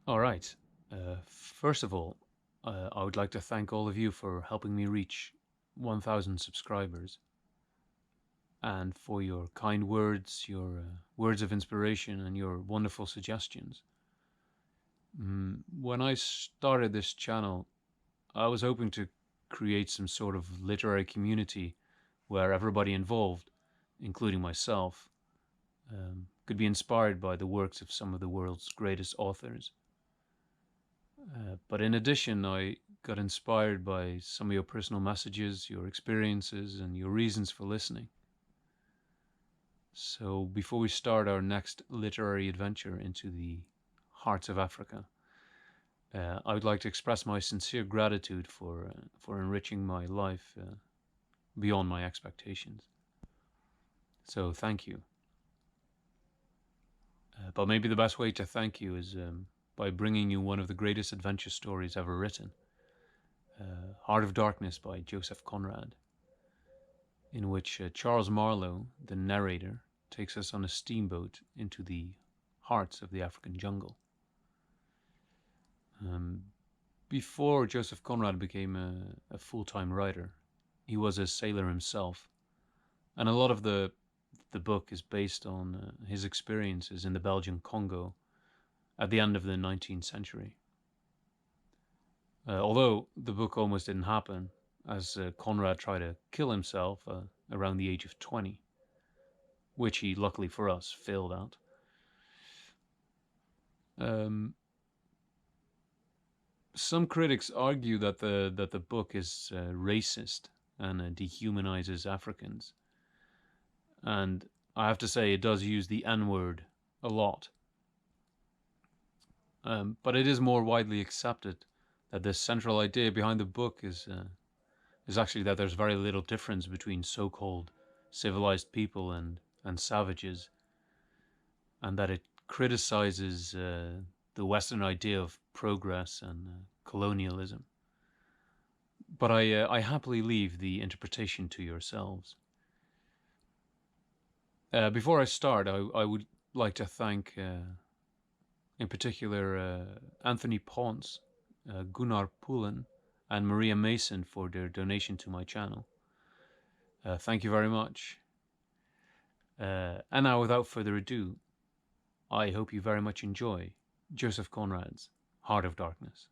All right. First of all, I would like to thank all of you for helping me reach 1,000 subscribers and for your kind words, your words of inspiration, and your wonderful suggestions. When I started this channel, I was hoping to create some sort of literary community where everybody involved, including myself, could be inspired by the works of some of the world's greatest authors. But in addition, I got inspired by some of your personal messages, your experiences, and your reasons for listening. So before we start our next literary adventure into the hearts of Africa, I would like to express my sincere gratitude for enriching my life beyond my expectations. So thank you. But maybe the best way to thank you is by bringing you one of the greatest adventure stories ever written, Heart of Darkness by Joseph Conrad, in which Charles Marlow, the narrator, takes us on a steamboat into the hearts of the African jungle. Before Joseph Conrad became a full-time writer, he was a sailor himself, and a lot of the book is based on his experiences in the Belgian Congo at the end of the 19th century. Although the book almost didn't happen, as Conrad tried to kill himself around the age of 20, which he, luckily for us, failed at. Some critics argue that the book is racist and dehumanizes Africans, and I have to say it does use the N-word a lot. But it is more widely accepted that the central idea behind the book is actually that there's very little difference between so-called civilized people and savages, and that it criticizes the Western idea of progress and colonialism. But I happily leave the interpretation to yourselves. Before I start, I would like to thank, in particular, Anthony Ponce, Gunnar Pullen, and Maria Mason for their donation to my channel. Thank you very much. And now, without further ado, I hope you very much enjoy Joseph Conrad's Heart of Darkness.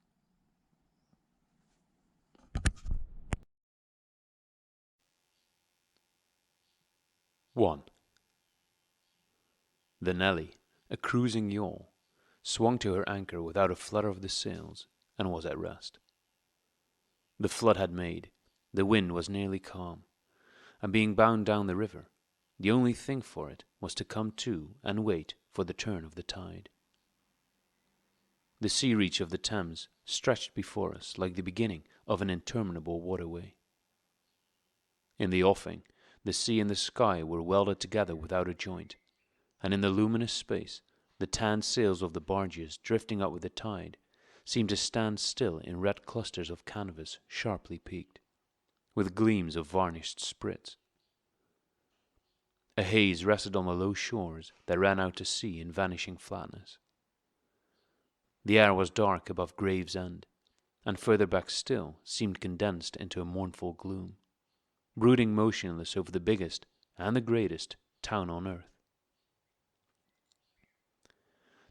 1. The Nelly, a cruising yawl, swung to her anchor without a flutter of the sails, and was at rest. The flood had made, the wind was nearly calm, and being bound down the river, the only thing for it was to come to and wait for the turn of the tide. The sea reach of the Thames stretched before us like the beginning of an interminable waterway. In the offing, the sea and the sky were welded together without a joint, and in the luminous space, the tanned sails of the barges drifting up with the tide seemed to stand still in red clusters of canvas sharply peaked, with gleams of varnished sprits. A haze rested on the low shores that ran out to sea in vanishing flatness. The air was dark above Gravesend, and further back still seemed condensed into a mournful gloom, brooding motionless over the biggest and the greatest town on earth.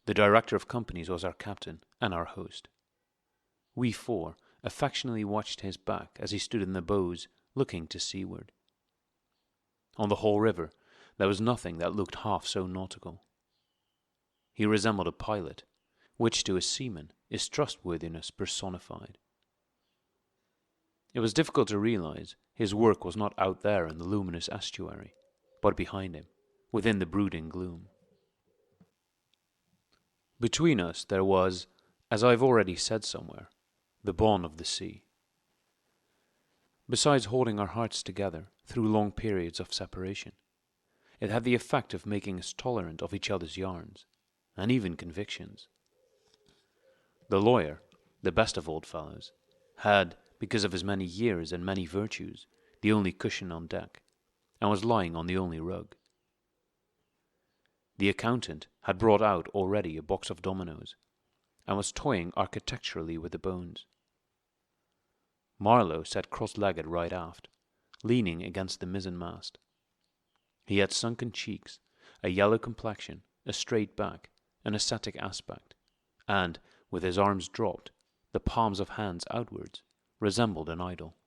The director of companies was our captain and our host. We four affectionately watched his back as he stood in the bows looking to seaward. On the whole river there was nothing that looked half so nautical. He resembled a pilot, which to a seaman is trustworthiness personified. It was difficult to realize his work was not out there in the luminous estuary, but behind him, within the brooding gloom. Between us there was, as I have already said somewhere, the bond of the sea. Besides holding our hearts together through long periods of separation, it had the effect of making us tolerant of each other's yarns, and even convictions. The lawyer, the best of old fellows, had, because of his many years and many virtues, the only cushion on deck, and was lying on the only rug. The accountant had brought out already a box of dominoes, and was toying architecturally with the bones. Marlow sat cross-legged right aft, leaning against the mizzenmast. He had sunken cheeks, a yellow complexion, a straight back, an ascetic aspect, and, with his arms dropped, the palms of hands outwards, resembled an idol.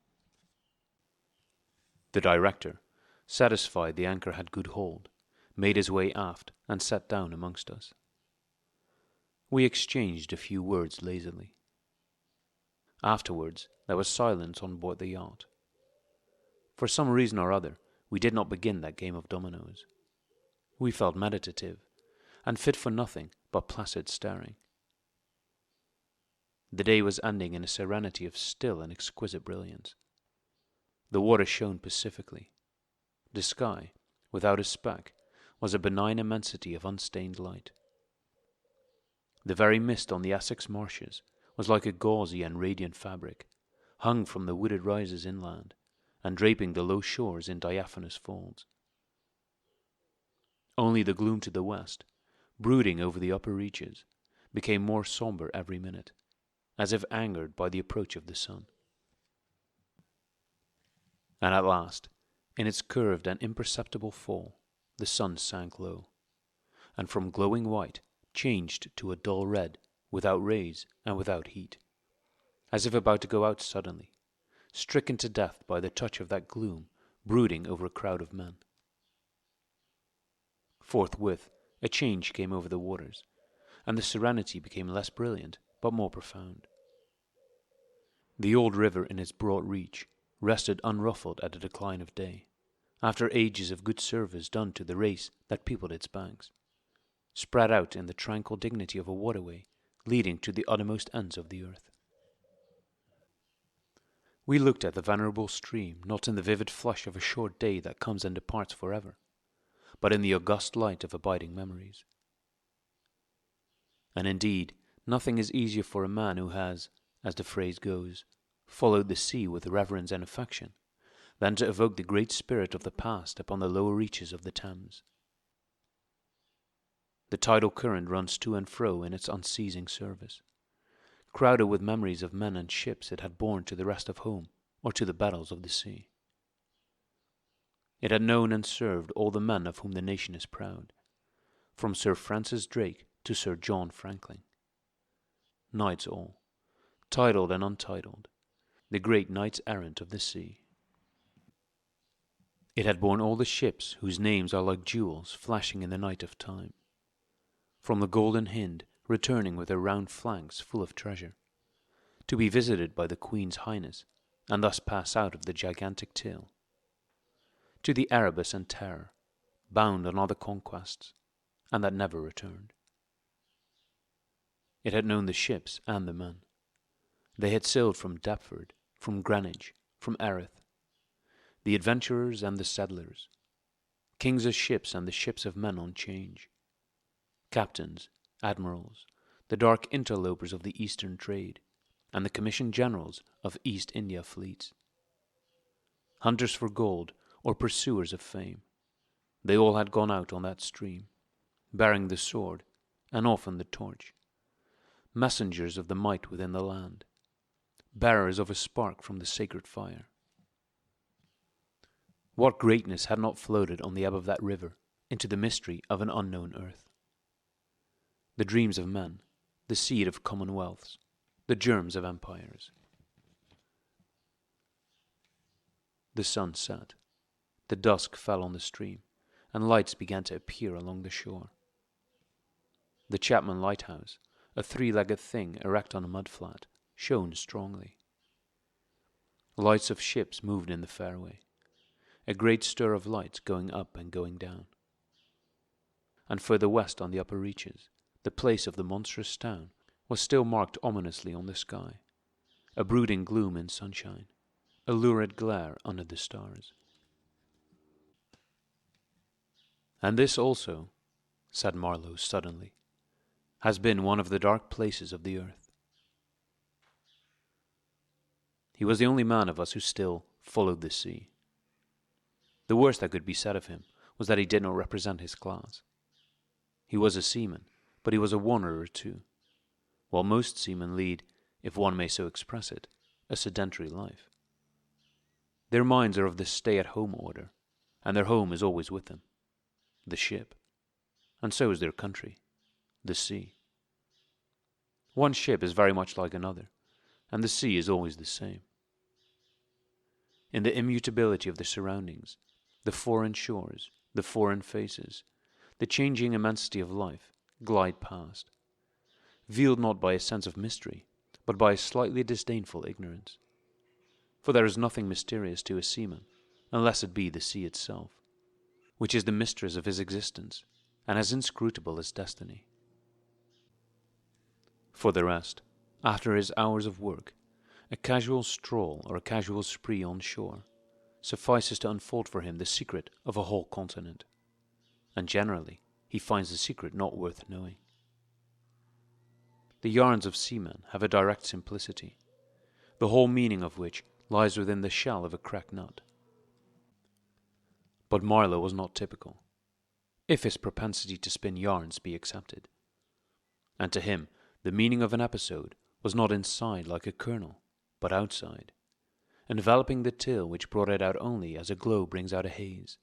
The director, satisfied the anchor had good hold, made his way aft and sat down amongst us. We exchanged a few words lazily. Afterwards, there was silence on board the yacht. For some reason or other, we did not begin that game of dominoes. We felt meditative, and fit for nothing but placid staring. The day was ending in a serenity of still and exquisite brilliance. The water shone pacifically. The sky, without a speck, was a benign immensity of unstained light. The very mist on the Essex marshes was like a gauzy and radiant fabric, hung from the wooded rises inland, and draping the low shores in diaphanous folds. Only the gloom to the west, brooding over the upper reaches, became more sombre every minute, as if angered by the approach of the sun. And at last, in its curved and imperceptible fall, the sun sank low, and from glowing white changed to a dull red, without rays and without heat, as if about to go out suddenly, stricken to death by the touch of that gloom brooding over a crowd of men. Forthwith a change came over the waters, and the serenity became less brilliant but more profound. The old river in its broad reach rested unruffled at the decline of day, after ages of good service done to the race that peopled its banks, spread out in the tranquil dignity of a waterway leading to the uttermost ends of the earth. We looked at the venerable stream not in the vivid flush of a short day that comes and departs forever, but in the august light of abiding memories. And indeed, nothing is easier for a man who has, as the phrase goes, followed the sea with reverence and affection, than to evoke the great spirit of the past upon the lower reaches of the Thames. The tidal current runs to and fro in its unceasing service, crowded with memories of men and ships it had borne to the rest of home or to the battles of the sea. It had known and served all the men of whom the nation is proud, from Sir Francis Drake to Sir John Franklin. Knights all, titled and untitled, the great knights-errant of the sea. It had borne all the ships whose names are like jewels flashing in the night of time, from the Golden Hind returning with her round flanks full of treasure, to be visited by the Queen's Highness, and thus pass out of the gigantic till, to the Erebus and Terror, bound on other conquests, and that never returned. It had known the ships and the men. They had sailed from Deptford, from Greenwich, from Erith, the adventurers and the settlers, kings of ships and the ships of men on change, captains, admirals, the dark interlopers of the Eastern trade, and the commissioned generals of East India fleets. Hunters for gold or pursuers of fame, they all had gone out on that stream, bearing the sword and often the torch, messengers of the might within the land, bearers of a spark from the sacred fire. What greatness had not floated on the ebb of that river into the mystery of an unknown earth? The dreams of men, the seed of commonwealths, the germs of empires. The sun set, the dusk fell on the stream, and lights began to appear along the shore. The Chapman Lighthouse, a three-legged thing erect on a mud-flat, shone strongly. Lights of ships moved in the fairway, a great stir of lights going up and going down. And further west on the upper reaches, the place of the monstrous town was still marked ominously on the sky, a brooding gloom in sunshine, a lurid glare under the stars. And this also, said Marlow suddenly, has been one of the dark places of the earth. He was the only man of us who still followed the sea. The worst that could be said of him was that he did not represent his class. He was a seaman, but he was a wanderer too, while most seamen lead, if one may so express it, a sedentary life. Their minds are of the stay-at-home order, and their home is always with them, the ship, and so is their country, the sea. One ship is very much like another, and the sea is always the same. In the immutability of the surroundings, the foreign shores, the foreign faces, the changing immensity of life glide past, veiled not by a sense of mystery, but by a slightly disdainful ignorance. For there is nothing mysterious to a seaman, unless it be the sea itself, which is the mistress of his existence, and as inscrutable as destiny. For the rest, after his hours of work, a casual stroll or a casual spree on shore suffices to unfold for him the secret of a whole continent, and generally he finds the secret not worth knowing. The yarns of seamen have a direct simplicity, the whole meaning of which lies within the shell of a cracked nut. But Marlow was not typical, if his propensity to spin yarns be accepted, and to him the meaning of an episode was not inside like a kernel, but outside, enveloping the tale which brought it out only as a glow brings out a haze,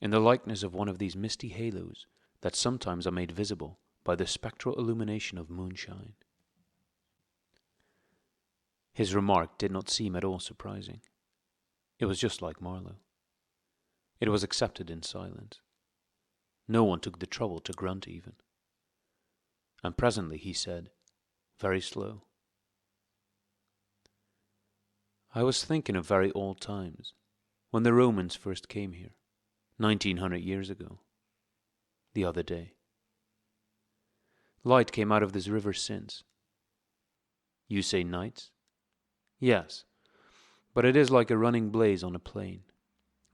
in the likeness of one of these misty halos that sometimes are made visible by the spectral illumination of moonshine. His remark did not seem at all surprising. It was just like Marlow. It was accepted in silence. No one took the trouble to grunt even. And presently he said, very slow, "I was thinking of very old times, when the Romans first came here, 1900 years ago, the other day. Light came out of this river since. You say nights? Yes, but it is like a running blaze on a plain,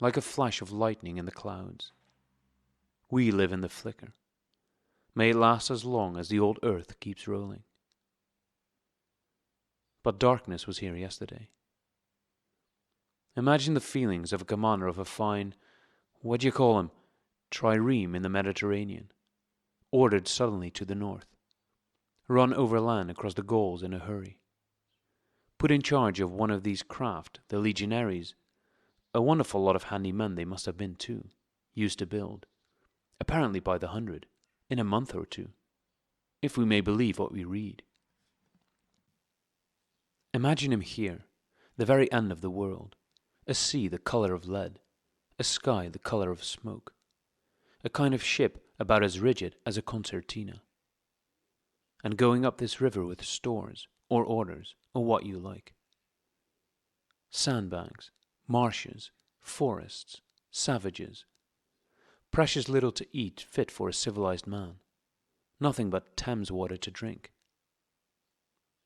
like a flash of lightning in the clouds. We live in the flicker. May it last as long as the old earth keeps rolling. But darkness was here yesterday. Imagine the feelings of a commander of a fine, what do you call 'em, trireme in the Mediterranean, ordered suddenly to the north, run overland across the Gauls in a hurry, put in charge of one of these craft, the legionaries, a wonderful lot of handy men they must have been too, used to build, apparently by the hundred, in a month or two, if we may believe what we read. Imagine him here, the very end of the world, a sea the colour of lead, a sky the colour of smoke, a kind of ship about as rigid as a concertina, and going up this river with stores, or orders, or what you like. Sandbanks, marshes, forests, savages, precious little to eat fit for a civilized man, nothing but Thames water to drink.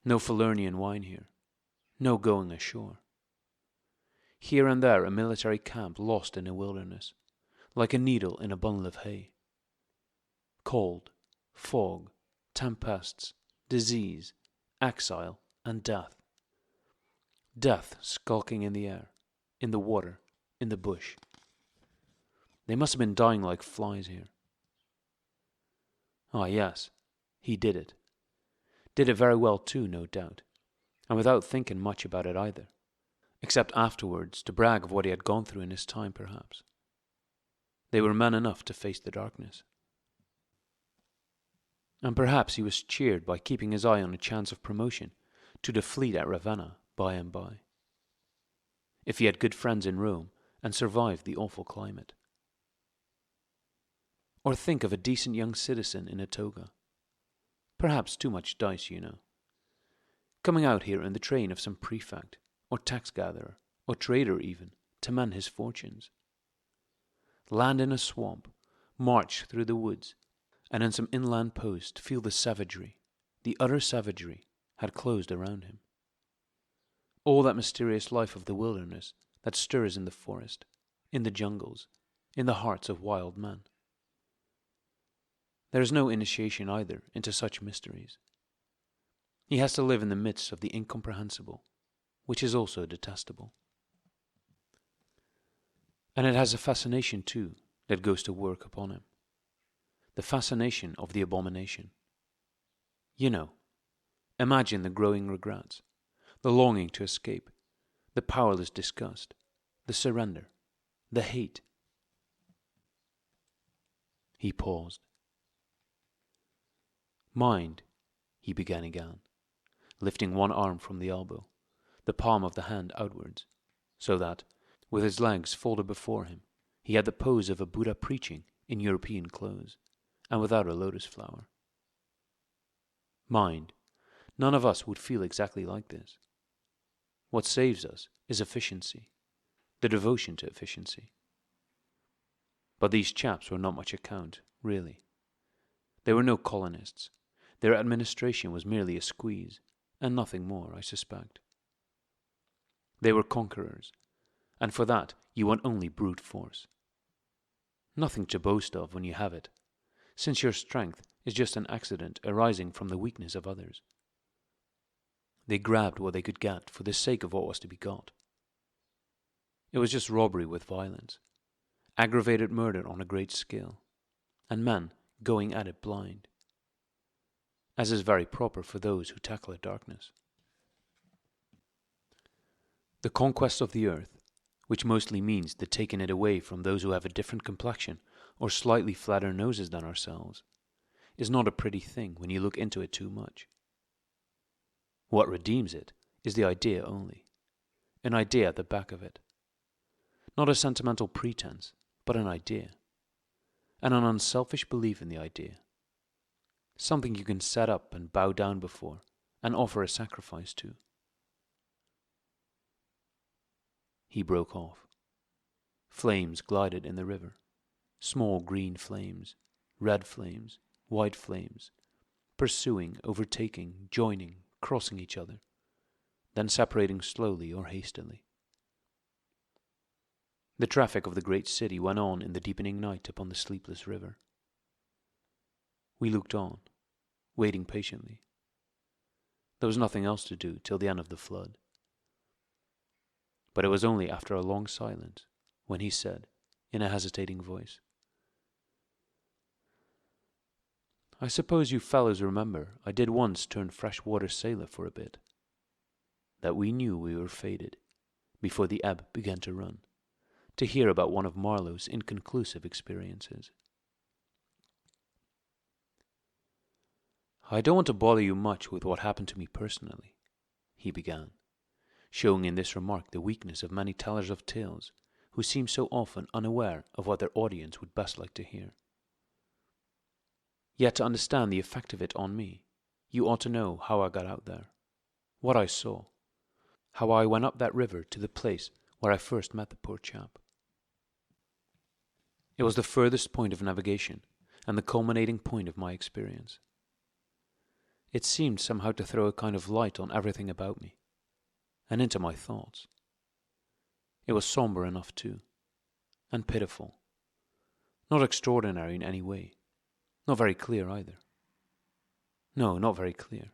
No Falernian wine here, no going ashore. Here and there a military camp lost in a wilderness, like a needle in a bundle of hay. Cold, fog, tempests, disease, exile, and death. Death skulking in the air, in the water, in the bush. They must have been dying like flies here. Ah, yes, he did it. Did it very well too, no doubt, and without thinking much about it either, except afterwards to brag of what he had gone through in his time, perhaps. They were men enough to face the darkness. And perhaps he was cheered by keeping his eye on a chance of promotion to the fleet at Ravenna by and by, if he had good friends in Rome and survived the awful climate. Or think of a decent young citizen in a toga, perhaps too much dice, you know, coming out here in the train of some prefect, or tax-gatherer, or trader even, to mend his fortunes. Land in a swamp, march through the woods, and in some inland post feel the savagery, the utter savagery, had closed around him. All that mysterious life of the wilderness that stirs in the forest, in the jungles, in the hearts of wild men. There is no initiation either into such mysteries. He has to live in the midst of the incomprehensible, which is also detestable. And it has a fascination too that goes to work upon him. The fascination of the abomination. You know, Imagine the growing regrets, the longing to escape, the powerless disgust, the surrender, the hate. He paused. Mind, he began again, lifting one arm from the elbow, the palm of the hand outwards, so that, with his legs folded before him, he had the pose of a Buddha preaching in European clothes, and without a lotus flower. Mind, none of us would feel exactly like this. What saves us is efficiency, the devotion to efficiency. But these chaps were not much account, really. They were no colonists. Their administration was merely a squeeze, and nothing more, I suspect. They were conquerors, and for that you want only brute force. Nothing to boast of when you have it, since your strength is just an accident arising from the weakness of others. They grabbed what they could get for the sake of what was to be got. It was just robbery with violence, aggravated murder on a great scale, and men going at it blind, as is very proper for those who tackle a darkness. The conquest of the earth, which mostly means the taking it away from those who have a different complexion or slightly flatter noses than ourselves, is not a pretty thing when you look into it too much. What redeems it is the idea only, an idea at the back of it. Not a sentimental pretense, but an idea, and an unselfish belief in the idea. Something you can set up and bow down before, and offer a sacrifice to. He broke off. Flames glided in the river. Small green flames, red flames, white flames, pursuing, overtaking, joining, crossing each other, then separating slowly or hastily. The traffic of the great city went on in the deepening night upon the sleepless river. We looked on, waiting patiently. There was nothing else to do till the end of the flood. But it was only after a long silence when he said, in a hesitating voice, "I suppose you fellows remember I did once turn freshwater sailor for a bit. That we knew we were fated, before the ebb began to run, to hear about one of Marlow's inconclusive experiences. I don't want to bother you much with what happened to me personally," he began, showing in this remark the weakness of many tellers of tales who seem so often unaware of what their audience would best like to hear. "Yet to understand the effect of it on me, you ought to know how I got out there, what I saw, how I went up that river to the place where I first met the poor chap. It was the furthest point of navigation and the culminating point of my experience. It seemed somehow to throw a kind of light on everything about me, and into my thoughts. It was sombre enough too, and pitiful. Not extraordinary in any way, not very clear either. No, not very clear.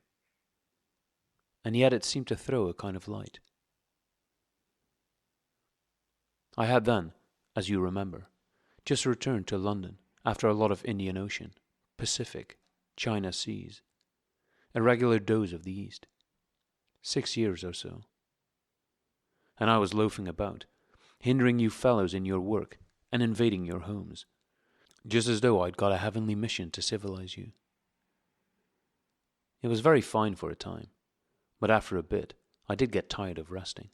And yet it seemed to throw a kind of light. I had then, as you remember, just returned to London after a lot of Indian Ocean, Pacific, China seas, a regular dose of the East, 6 years or so. And I was loafing about, hindering you fellows in your work and invading your homes, just as though I'd got a heavenly mission to civilize you. It was very fine for a time, but after a bit I did get tired of resting.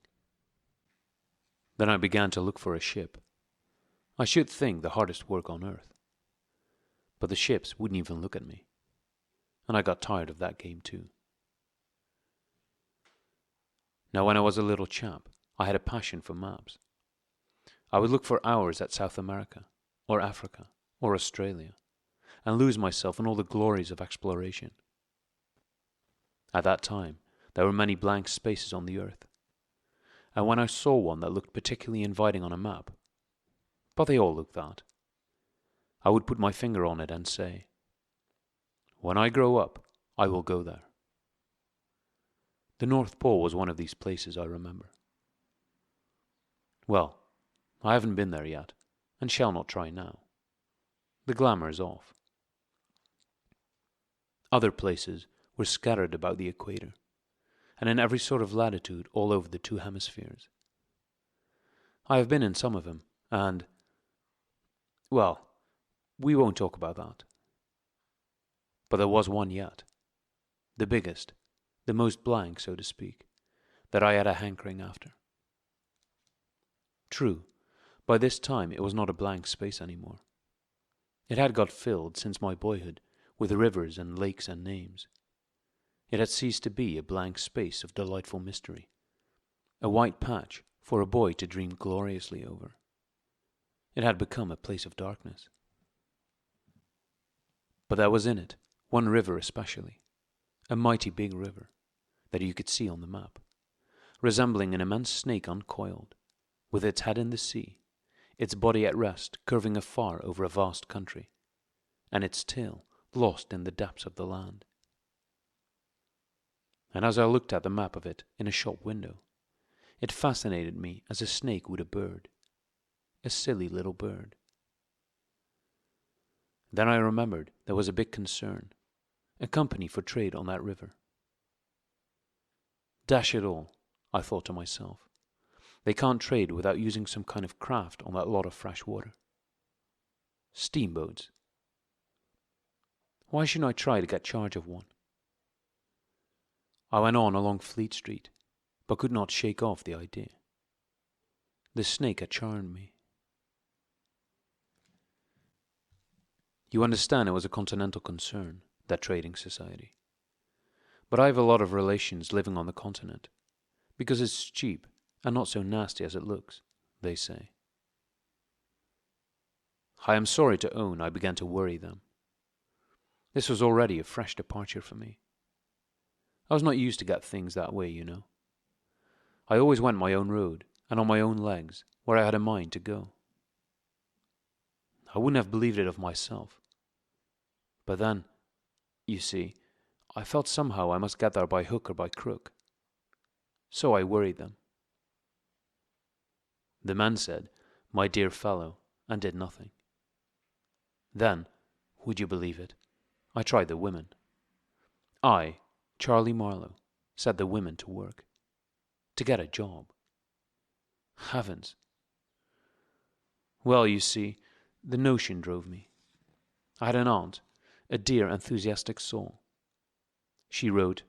Then I began to look for a ship. I should think the hardest work on earth. But the ships wouldn't even look at me, and I got tired of that game too. Now when I was a little chap, I had a passion for maps. I would look for hours at South America, or Africa, or Australia, and lose myself in all the glories of exploration. At that time, there were many blank spaces on the earth, and when I saw one that looked particularly inviting on a map, but they all looked that, I would put my finger on it and say, "When I grow up, I will go there." The North Pole was one of these places, I remember. Well, I haven't been there yet, and shall not try now. The glamour is off. Other places were scattered about the equator, and in every sort of latitude all over the two hemispheres. I have been in some of them, and, well, we won't talk about that. But there was one yet, the biggest, the most blank, so to speak, that I had a hankering after. True, by this time it was not a blank space anymore. It had got filled, since my boyhood, with rivers and lakes and names. It had ceased to be a blank space of delightful mystery, a white patch for a boy to dream gloriously over. It had become a place of darkness. But there was in it one river especially, a mighty big river, that you could see on the map, resembling an immense snake uncoiled, with its head in the sea, its body at rest curving afar over a vast country, and its tail lost in the depths of the land. And as I looked at the map of it in a shop window, it fascinated me as a snake would a bird, a silly little bird. Then I remembered there was a big concern, a company for trade on that river. Dash it all, I thought to myself, they can't trade without using some kind of craft on that lot of fresh water. Steamboats. Why shouldn't I try to get charge of one? I went on along Fleet Street, but could not shake off the idea. The snake had charmed me. You understand it was a continental concern, that trading society. But I have a lot of relations living on the continent, because it's cheap and not so nasty as it looks, they say. I am sorry to own I began to worry them. This was already a fresh departure for me. I was not used to get things that way, you know. I always went my own road, and on my own legs, where I had a mind to go. I wouldn't have believed it of myself. But then, you see, I felt somehow I must get there by hook or by crook. So I worried them. The man said, "My dear fellow," and did nothing. Then, would you believe it, I tried the women. I, Charlie Marlow, set the women to work. To get a job. Heavens. Well, you see, the notion drove me. I had an aunt, a dear, enthusiastic soul. She wrote,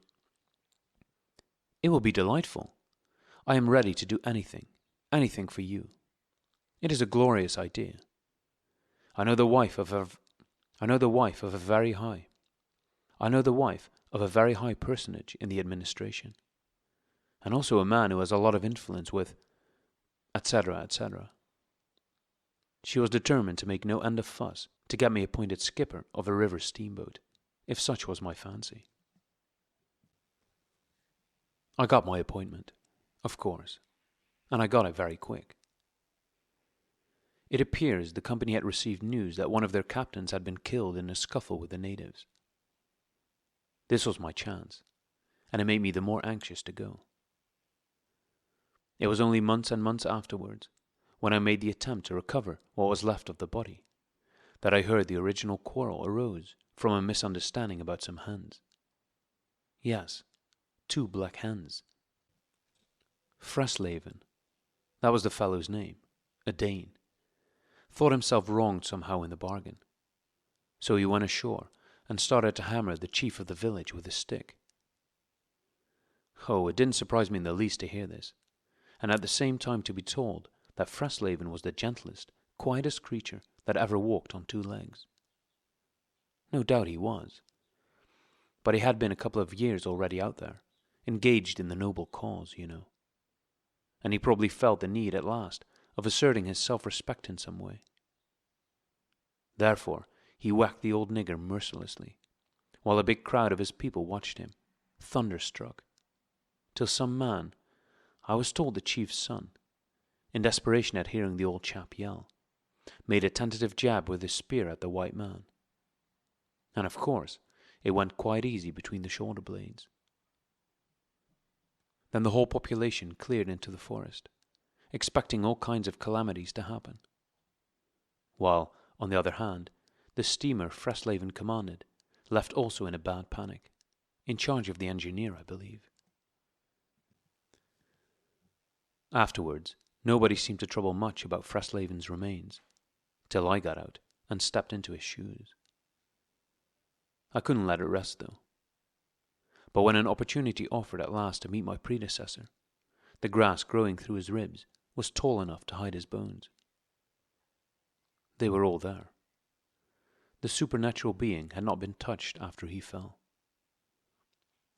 "It will be delightful. I am ready to do anything for you. It is a glorious idea. I know the wife of a very high personage in the administration, and also a man who has a lot of influence with, etc., etc." She was determined to make no end of fuss to get me appointed skipper of a river steamboat, if such was my fancy. I got my appointment, of course, and I got it very quick. It appears the company had received news that one of their captains had been killed in a scuffle with the natives. This was my chance, and it made me the more anxious to go. It was only months and months afterwards, when I made the attempt to recover what was left of the body, that I heard the original quarrel arose from a misunderstanding about some hens. Yes, 2 black hens. Fresleven, that was the fellow's name, a Dane, thought himself wronged somehow in the bargain. So he went ashore and started to hammer the chief of the village with a stick. Oh, it didn't surprise me in the least to hear this, and at the same time to be told that Fresleven was the gentlest, quietest creature that ever walked on 2 legs. No doubt he was. But he had been a couple of years already out there, engaged in the noble cause, you know. And he probably felt the need at last of asserting his self-respect in some way. Therefore, he whacked the old nigger mercilessly, while a big crowd of his people watched him, thunderstruck, till some man, I was told the chief's son, in desperation at hearing the old chap yell, made a tentative jab with his spear at the white man. And of course, it went quite easy between the shoulder blades. Then the whole population cleared into the forest, expecting all kinds of calamities to happen. While, on the other hand, the steamer Fresleven commanded left also in a bad panic, in charge of the engineer, I believe. Afterwards, nobody seemed to trouble much about Freslaven's remains, till I got out and stepped into his shoes. I couldn't let it rest, though. But when an opportunity offered at last to meet my predecessor, the grass growing through his ribs was tall enough to hide his bones. They were all there. The supernatural being had not been touched after he fell.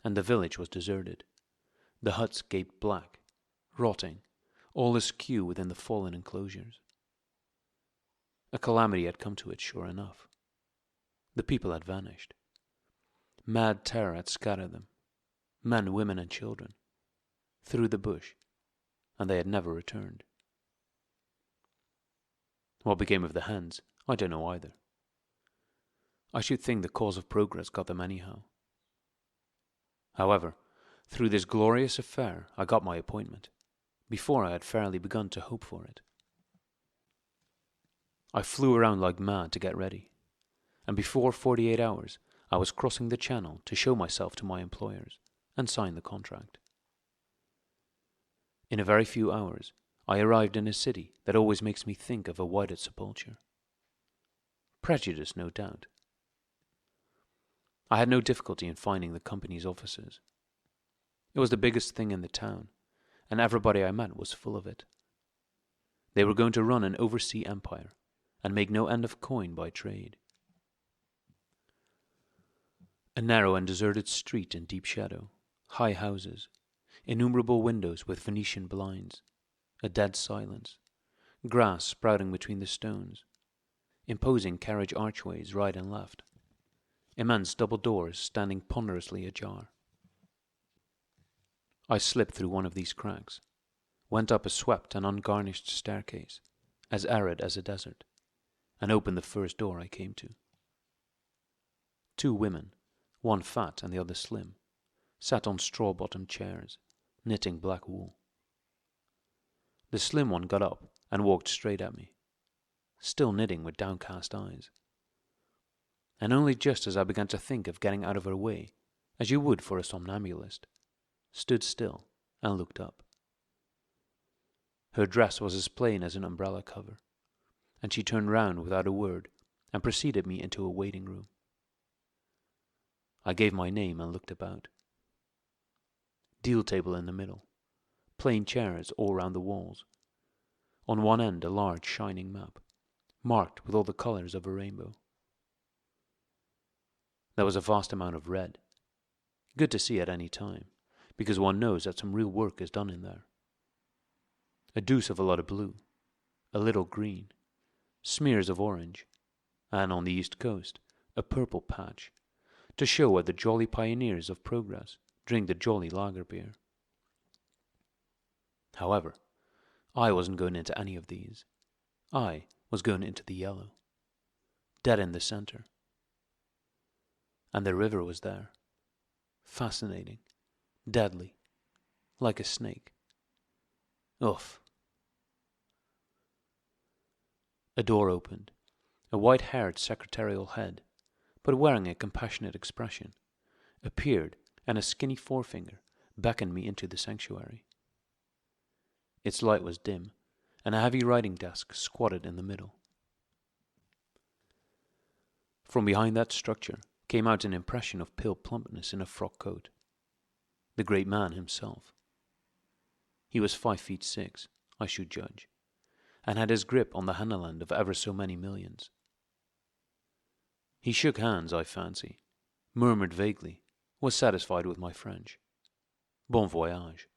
And the village was deserted, the huts gaped black, rotting, all askew within the fallen enclosures. A calamity had come to it, sure enough. The people had vanished. Mad terror had scattered them, men, women, and children, through the bush, and they had never returned. What became of the hands, I don't know either. I should think the cause of progress got them anyhow. However, through this glorious affair I got my appointment, before I had fairly begun to hope for it. I flew around like mad to get ready, and before 48 hours I was crossing the channel to show myself to my employers and sign the contract. In a very few hours I arrived in a city that always makes me think of a whited sepulchre. Prejudice, no doubt. I had no difficulty in finding the company's offices. It was the biggest thing in the town, and everybody I met was full of it. They were going to run an oversea empire, and make no end of coin by trade. A narrow and deserted street in deep shadow, high houses, innumerable windows with Venetian blinds, a dead silence, grass sprouting between the stones, imposing carriage archways right and left, immense double doors standing ponderously ajar. I slipped through one of these cracks, went up a swept and ungarnished staircase, as arid as a desert, and opened the first door I came to. Two women, one fat and the other slim, sat on straw-bottomed chairs, knitting black wool. The slim one got up and walked straight at me, still knitting with downcast eyes. And only just as I began to think of getting out of her way, as you would for a somnambulist, stood still and looked up. Her dress was as plain as an umbrella cover, and she turned round without a word and preceded me into a waiting room. I gave my name and looked about. Deal table in the middle, plain chairs all round the walls. On one end a large shining map, marked with all the colours of a rainbow. There was a vast amount of red, good to see at any time, because one knows that some real work is done in there. A deuce of a lot of blue, a little green, smears of orange, and on the east coast, a purple patch, to show where the jolly pioneers of progress drink the jolly lager beer. However, I wasn't going into any of these. I was going into the yellow, dead in the center. And the river was there, fascinating, deadly, like a snake. Oof. A door opened. A white-haired secretarial head, but wearing a compassionate expression, appeared, and a skinny forefinger beckoned me into the sanctuary. Its light was dim, and a heavy writing desk squatted in the middle. From behind that structure came out an impression of pale plumpness in a frock coat. The great man himself. He was 5'6", I should judge, and had his grip on the hinterland of ever so many millions. He shook hands, I fancy, murmured vaguely, was satisfied with my French. Bon voyage.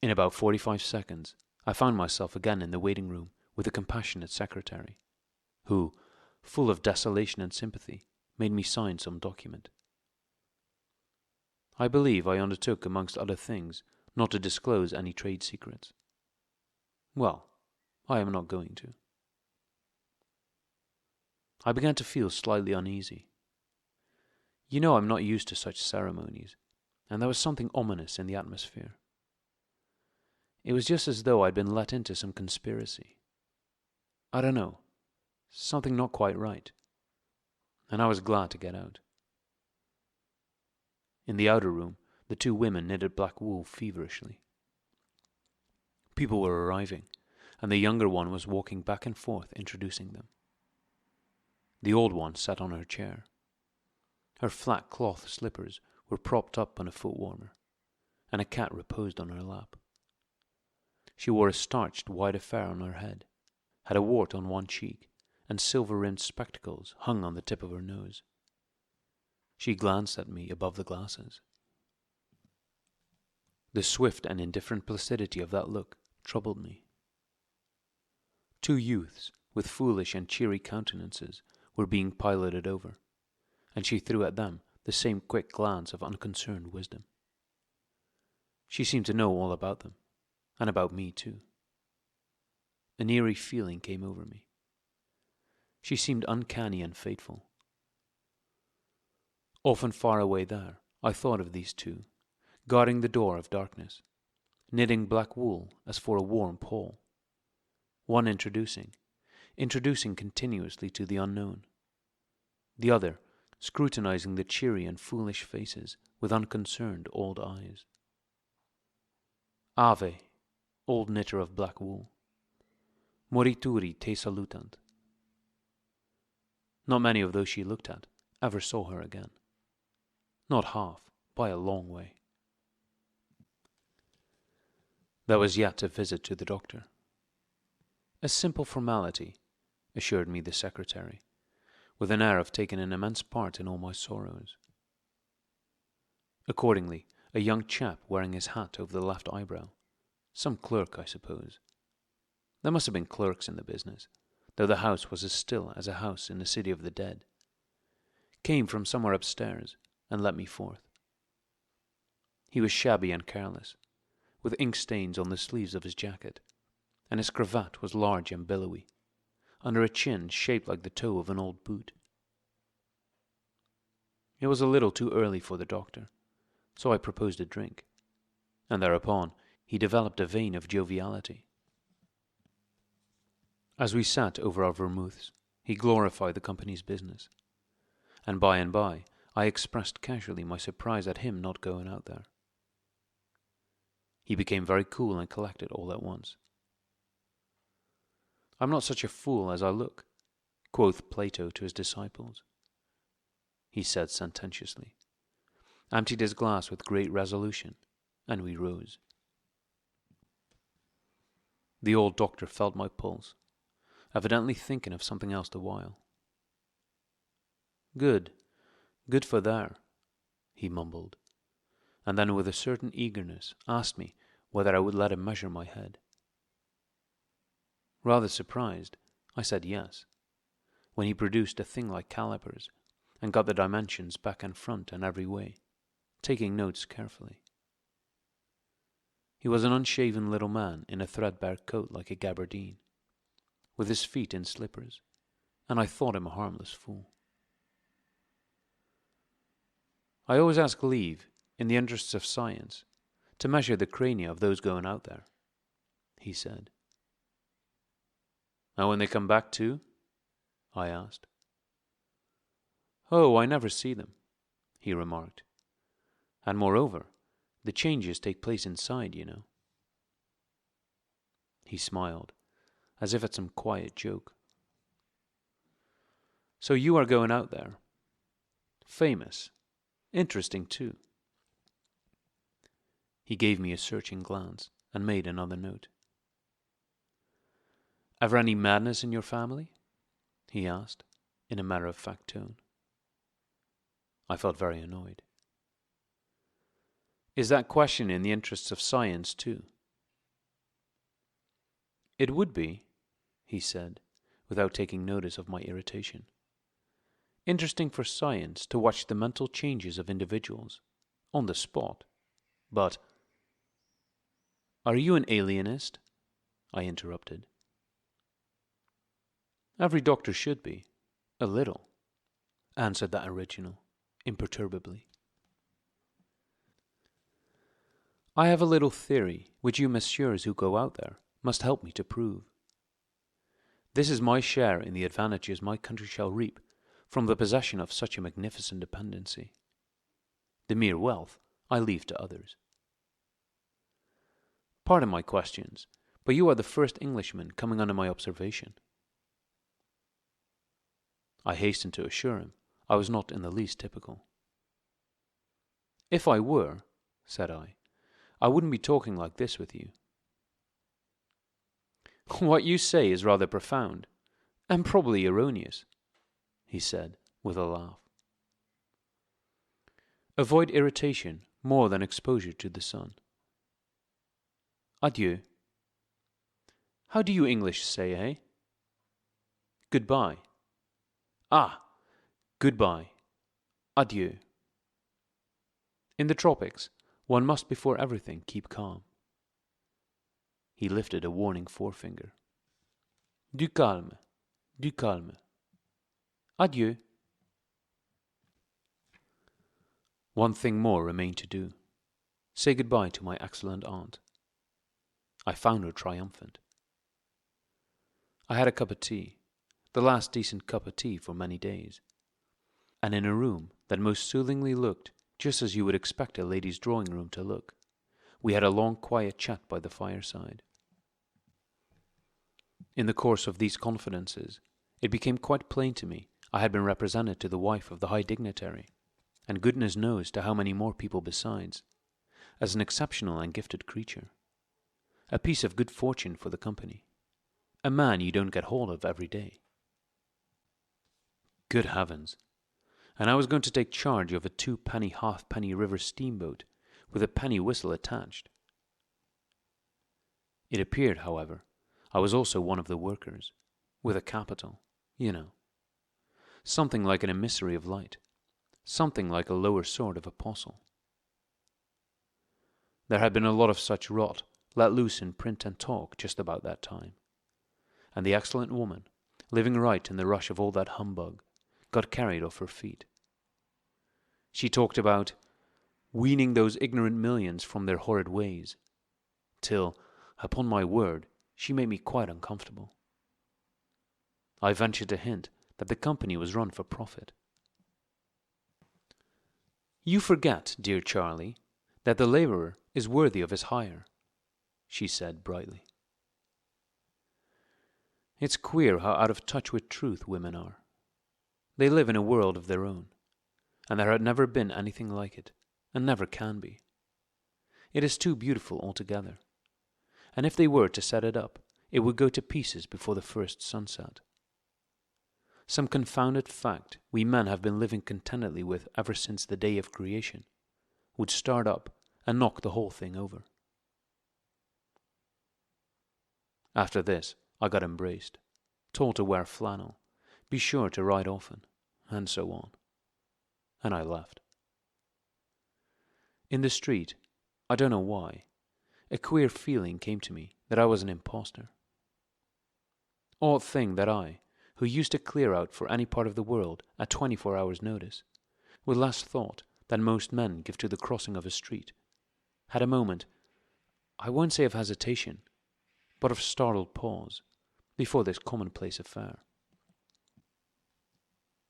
In about 45 seconds, I found myself again in the waiting room with the compassionate secretary, who, full of desolation and sympathy, made me sign some document. I believe I undertook, amongst other things, not to disclose any trade secrets. Well, I am not going to. I began to feel slightly uneasy. You know I'm not used to such ceremonies, and there was something ominous in the atmosphere. It was just as though I'd been let into some conspiracy. I don't know, something not quite right, and I was glad to get out. In the outer room, the two women knitted black wool feverishly. People were arriving, and the younger one was walking back and forth introducing them. The old one sat on her chair. Her flat cloth slippers were propped up on a foot warmer, and a cat reposed on her lap. She wore a starched white affair on her head, had a wart on one cheek, and silver-rimmed spectacles hung on the tip of her nose. She glanced at me above the glasses. The swift and indifferent placidity of that look troubled me. Two youths with foolish and cheery countenances were being piloted over, and she threw at them the same quick glance of unconcerned wisdom. She seemed to know all about them, and about me too. An eerie feeling came over me. She seemed uncanny and fateful. Often far away there, I thought of these two, guarding the door of darkness, knitting black wool as for a warm pall. One introducing continuously to the unknown. The other scrutinizing the cheery and foolish faces with unconcerned old eyes. Ave, old knitter of black wool. Morituri te salutant. Not many of those she looked at ever saw her again. Not half, by a long way. There was yet a visit to the doctor. A simple formality, assured me the secretary, with an air of taking an immense part in all my sorrows. Accordingly, a young chap wearing his hat over the left eyebrow, some clerk, I suppose. There must have been clerks in the business, though the house was as still as a house in the city of the dead, came from somewhere upstairs and let me forth. He was shabby and careless, with ink stains on the sleeves of his jacket, and his cravat was large and billowy, under a chin shaped like the toe of an old boot. It was a little too early for the doctor, so I proposed a drink, and thereupon he developed a vein of joviality. As we sat over our vermouths, he glorified the company's business, and by I expressed casually my surprise at him not going out there. He became very cool and collected all at once. "I'm not such a fool as I look," quoth Plato to his disciples, he said sententiously, emptied his glass with great resolution, and we rose. The old doctor felt my pulse, evidently thinking of something else the while. Good for there," he mumbled, and then with a certain eagerness asked me whether I would let him measure my head. Rather surprised, I said yes, when he produced a thing like calipers and got the dimensions back and front and every way, taking notes carefully. He was an unshaven little man in a threadbare coat like a gabardine, with his feet in slippers, and I thought him a harmless fool. "I always ask leave, in the interests of science, to measure the crania of those going out there," he said. "And when they come back too?" I asked. "Oh, I never see them," he remarked. "And moreover, the changes take place inside, you know." He smiled, as if at some quiet joke. "So you are going out there. Famous. Interesting, too." He gave me a searching glance and made another note. "Ever any madness in your family?" he asked, in a matter-of-fact tone. I felt very annoyed. "Is that question in the interests of science, too?" "It would be," he said, without taking notice of my irritation. "Interesting for science to watch the mental changes of individuals, on the spot. But—" "Are you an alienist?" I interrupted. "Every doctor should be, a little," answered that original, imperturbably. "I have a little theory which you messieurs who go out there must help me to prove. This is my share in the advantages my country shall reap from the possession of such a magnificent dependency. The mere wealth I leave to others. Pardon my questions, but you are the first Englishman coming under my observation. I hastened to assure him I was not in the least typical. If I were, said I wouldn't be talking like this with you. What you say is rather profound, and probably erroneous, he said with a laugh. Avoid irritation more than exposure to the sun. Adieu. How do you English say, eh? Goodbye. Ah, goodbye. Adieu. In the tropics, one must before everything keep calm. He lifted a warning forefinger. Du calme, du calme. Adieu. One thing more remained to do. Say goodbye to my excellent aunt. I found her triumphant. I had a cup of tea, the last decent cup of tea for many days, and in a room that most soothingly looked just as you would expect a lady's drawing room to look, we had a long quiet chat by the fireside. In the course of these confidences, it became quite plain to me I had been represented to the wife of the high dignitary, and goodness knows to how many more people besides, as an exceptional and gifted creature. A piece of good fortune for the company. A man you don't get hold of every day. Good heavens! And I was going to take charge of a 2-penny halfpenny river steamboat with a penny whistle attached. It appeared, however, I was also one of the workers, with a capital, you know. Something like an emissary of light, something like a lower sort of apostle. There had been a lot of such rot let loose in print and talk just about that time, and the excellent woman, living right in the rush of all that humbug, got carried off her feet. She talked about weaning those ignorant millions from their horrid ways, till, upon my word, she made me quite uncomfortable. I ventured to hint that the company was run for profit. You forget, dear Charlie, that the labourer is worthy of his hire, she said brightly. It's queer how out of touch with truth women are. They live in a world of their own, and there had never been anything like it, and never can be. It is too beautiful altogether, and if they were to set it up, it would go to pieces before the first sunset. Some confounded fact we men have been living contentedly with ever since the day of creation would start up and knock the whole thing over. After this, I got embraced, told to wear flannel, be sure to ride often, and so on. And I left. In the street, I don't know why, a queer feeling came to me that I was an impostor. Odd thing that I, who used to clear out for any part of the world at 24 hours' notice, with less thought than most men give to the crossing of a street, had a moment, I won't say of hesitation, but of startled pause, before this commonplace affair.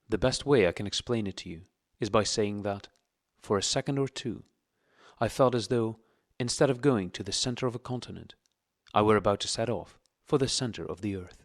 The best way I can explain it to you is by saying that, for a second or two, I felt as though, instead of going to the center of a continent, I were about to set off for the center of the earth.